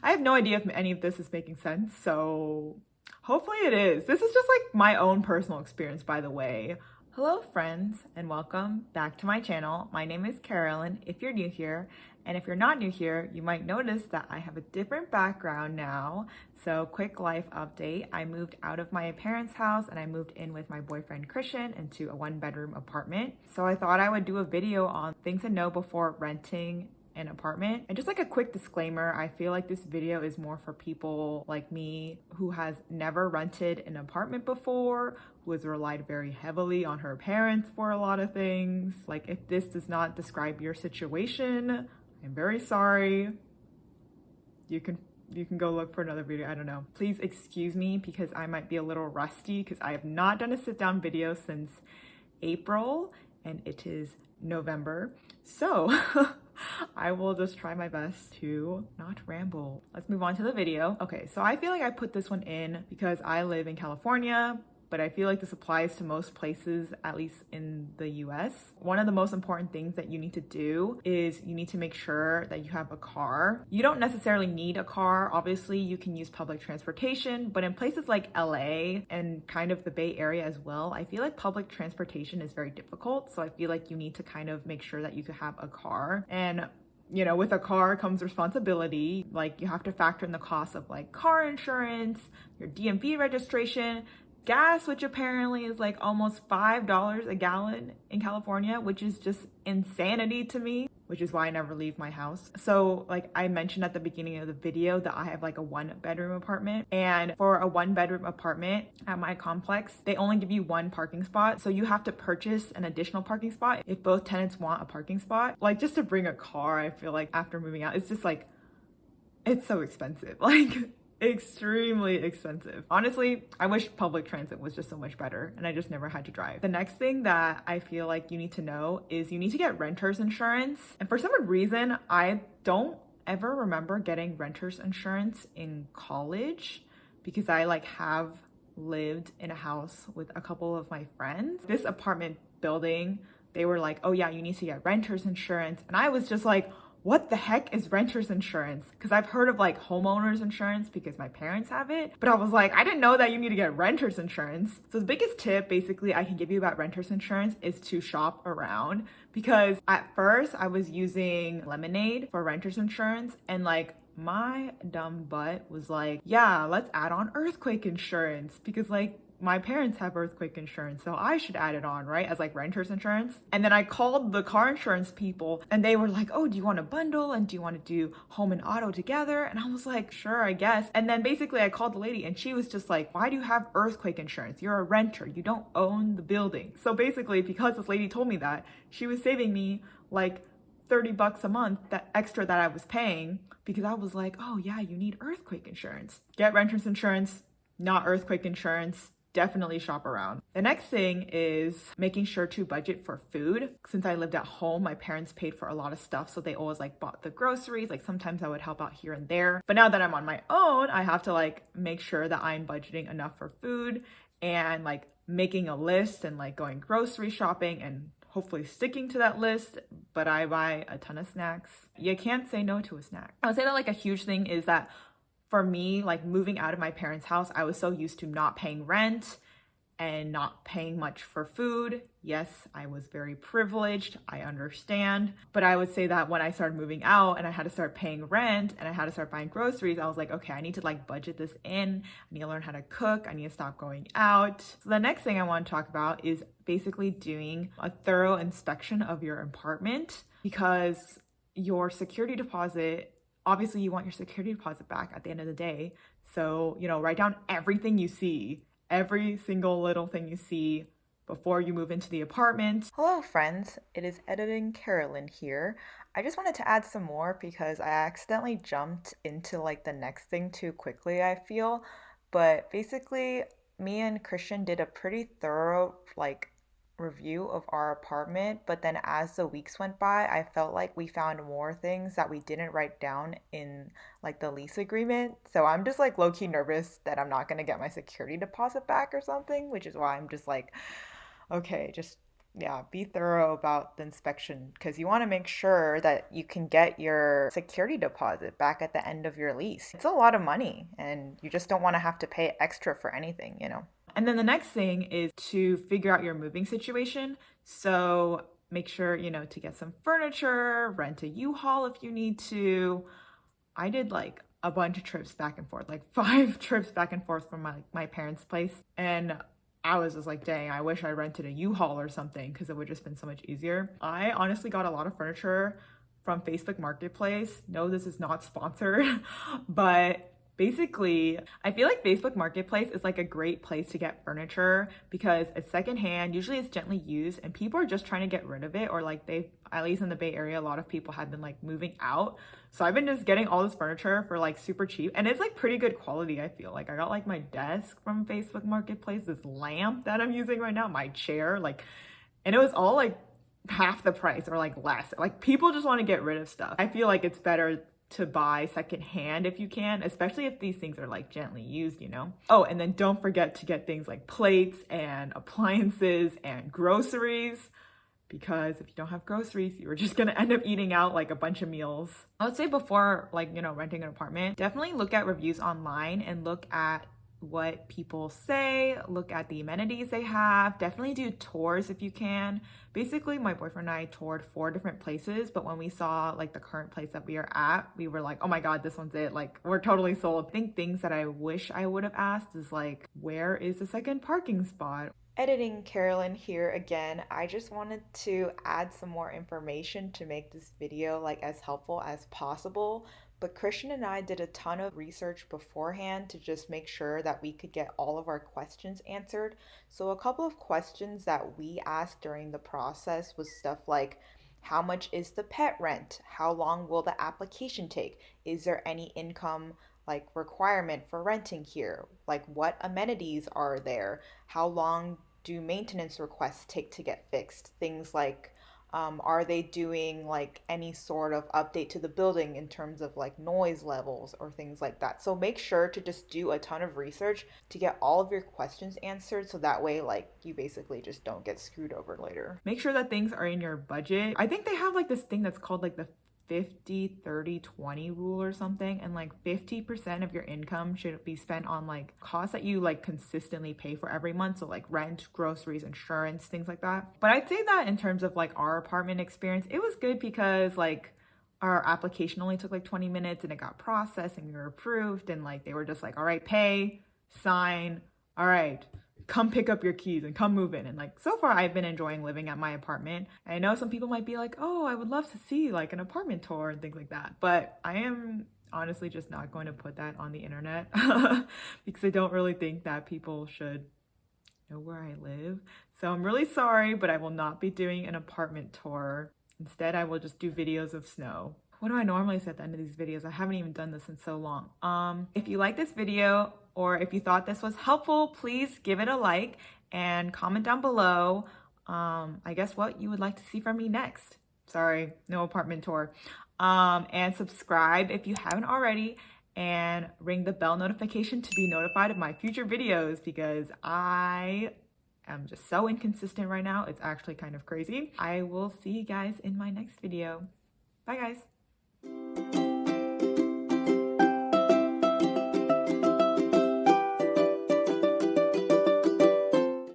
I have no idea if any of this is making sense, so hopefully it is. This is just like my own personal experience, by the way. Hello, friends, and welcome back to my channel. My name is Carolyn, if you're new here. And if you're not new here, you might notice that I have a different background now. So quick life update. I moved out of my parents' house and I moved in with my boyfriend Christian into a 1-bedroom apartment. So I thought I would do a video on things to know before renting an apartment. And just like a quick disclaimer, I feel like this video is more for people like me who has never rented an apartment before, who has relied very heavily on her parents for a lot of things. Like, if this does not describe your situation, I'm very sorry. You can go look for another video. I don't know. Please excuse me because I might be a little rusty because I have not done a sit-down video since April and it is November. So I will just try my best to not ramble. Let's move on to the video. Okay, so I feel like I put this one in because I live in California, but I feel like this applies to most places, at least in the US. One of the most important things that you need to do is you need to make sure that you have a car. You don't necessarily need a car. Obviously, you can use public transportation, but in places like LA and kind of the Bay Area as well, I feel like public transportation is very difficult. So I feel like you need to kind of make sure that you could have a car. And you know, with a car comes responsibility. Like, you have to factor in the cost of like car insurance, your DMV registration, gas, which apparently is like almost $5 a gallon in California, which is just insanity to me, which is why I never leave my house. So like I mentioned at the beginning of the video that I have like a 1-bedroom apartment, and for a 1-bedroom apartment at my complex, they only give you 1 parking spot. So you have to purchase an additional parking spot if both tenants want a parking spot. Like, just to bring a car, I feel like after moving out, it's just like, it's so expensive. Like, extremely expensive. Honestly, I wish public transit was just so much better and I just never had to drive. The next thing that I feel like you need to know is you need to get renter's insurance. And for some reason, I don't ever remember getting renter's insurance in college because I like have lived in a house with a couple of my friends. This apartment building, they were like, oh yeah, you need to get renter's insurance. And I was just like, what the heck is renter's insurance? Because I've heard of like homeowner's insurance because my parents have it, but I was like, I didn't know that you need to get renter's insurance. So the biggest tip basically I can give you about renter's insurance is to shop around, because at first I was using Lemonade for renter's insurance and like my dumb butt was like, yeah, let's add on earthquake insurance because like my parents have earthquake insurance, so I should add it on, right? As like renter's insurance. And then I called the car insurance people and they were like, oh, do you want a bundle? And do you want to do home and auto together? And I was like, sure, I guess. And then basically I called the lady and she was just like, why do you have earthquake insurance? You're a renter. You don't own the building. So basically, because this lady told me that, she was saving me like $30 a month, that extra that I was paying, because I was like, oh yeah, you need earthquake insurance. Get renter's insurance, not earthquake insurance. Definitely shop around. The next thing is making sure to budget for food. Since I lived at home, my parents paid for a lot of stuff, so they always like bought the groceries. Like, sometimes I would help out here and there. But now that I'm on my own, I have to like make sure that I'm budgeting enough for food and like making a list and like going grocery shopping and hopefully sticking to that list. But I buy a ton of snacks. You can't say no to a snack. I would say that like a huge thing is that for me, like moving out of my parents' house, I was so used to not paying rent and not paying much for food. Yes, I was very privileged, I understand. But I would say that when I started moving out and I had to start paying rent and I had to start buying groceries, I was like, okay, I need to like budget this in. I need to learn how to cook. I need to stop going out. So the next thing I want to talk about is basically doing a thorough inspection of your apartment, because your security deposit, obviously you want your security deposit back at the end of the day. So, you know, write down everything you see, every single little thing you see before you move into the apartment. Hello friends, it is Editing Carolyn here. I just wanted to add some more because I accidentally jumped into like the next thing too quickly, I feel. But basically, me and Christian did a pretty thorough like review of our apartment, but then as the weeks went by, I felt like we found more things that we didn't write down in like the lease agreement. So I'm just like low-key nervous that I'm not going to get my security deposit back or something, which is why I'm just like, okay, just Yeah, be thorough about the inspection because you want to make sure that you can get your security deposit back at the end of your lease. It's a lot of money and you just don't want to have to pay extra for anything, you know? And then the next thing is to figure out your moving situation. So make sure, to get some furniture, rent a U-Haul if you need to. I did like a bunch of trips back and forth, like 5 trips back and forth from my parents' place. And I was just like, dang, I wish I rented a U-Haul or something because it would just been so much easier. I honestly got a lot of furniture from Facebook Marketplace. No, this is not sponsored, but basically, I feel like Facebook Marketplace is like a great place to get furniture because it's secondhand. Usually it's gently used and people are just trying to get rid of it, or like at least in the Bay Area, a lot of people have been like moving out. So I've been just getting all this furniture for like super cheap and it's like pretty good quality. I feel like I got like my desk from Facebook Marketplace, this lamp that I'm using right now, my chair, like, and it was all like half the price or like less. Like people just want to get rid of stuff. I feel like it's better to buy secondhand if you can, especially if these things are like gently used, Oh, and then don't forget to get things like plates and appliances and groceries because if you don't have groceries, you're just gonna end up eating out like a bunch of meals. I would say before like, renting an apartment, definitely look at reviews online and look at what people say, look at the amenities they have, definitely do tours if you can. Basically, my boyfriend and I toured 4 different places, but when we saw like the current place that we are at, we were like, oh my God, this one's it. Like, we're totally sold. I think things that I wish I would have asked is like, where is the second parking spot? Editing Carolyn here again. I just wanted to add some more information to make this video like as helpful as possible. But Christian and I did a ton of research beforehand to just make sure that we could get all of our questions answered. So a couple of questions that we asked during the process was stuff like, how much is the pet rent? How long will the application take? Is there any income like requirement for renting here? Like what amenities are there? How long do maintenance requests take to get fixed? Things like are they doing like any sort of update to the building in terms of like noise levels or things like that? So make sure to just do a ton of research to get all of your questions answered so that way like you basically just don't get screwed over later. Make sure that things are in your budget. I think they have like this thing that's called like the 50-30-20 rule or something, and like 50% of your income should be spent on like costs that you like consistently pay for every month, so like rent, groceries, insurance, things like that. But I'd say that in terms of like our apartment experience, it was good because like our application only took like 20 minutes and it got processed and we were approved, and like they were just like, all right, pay, sign, all right, come pick up your keys and come move in. And like so far I've been enjoying living at my apartment. And I know some people might be like, oh, I would love to see like an apartment tour and things like that, but I am honestly just not going to put that on the internet because I don't really think that people should know where I live. So I'm really sorry, but I will not be doing an apartment tour. Instead, I will just do videos of snow. What do I normally say at the end of these videos? I haven't even done this in so long. If you like this video or if you thought this was helpful, please give it a like and comment down below, I guess what you would like to see from me next. Sorry, no apartment tour. And subscribe if you haven't already and ring the bell notification to be notified of my future videos because I am just so inconsistent right now. It's actually kind of crazy. I will see you guys in my next video. Bye guys.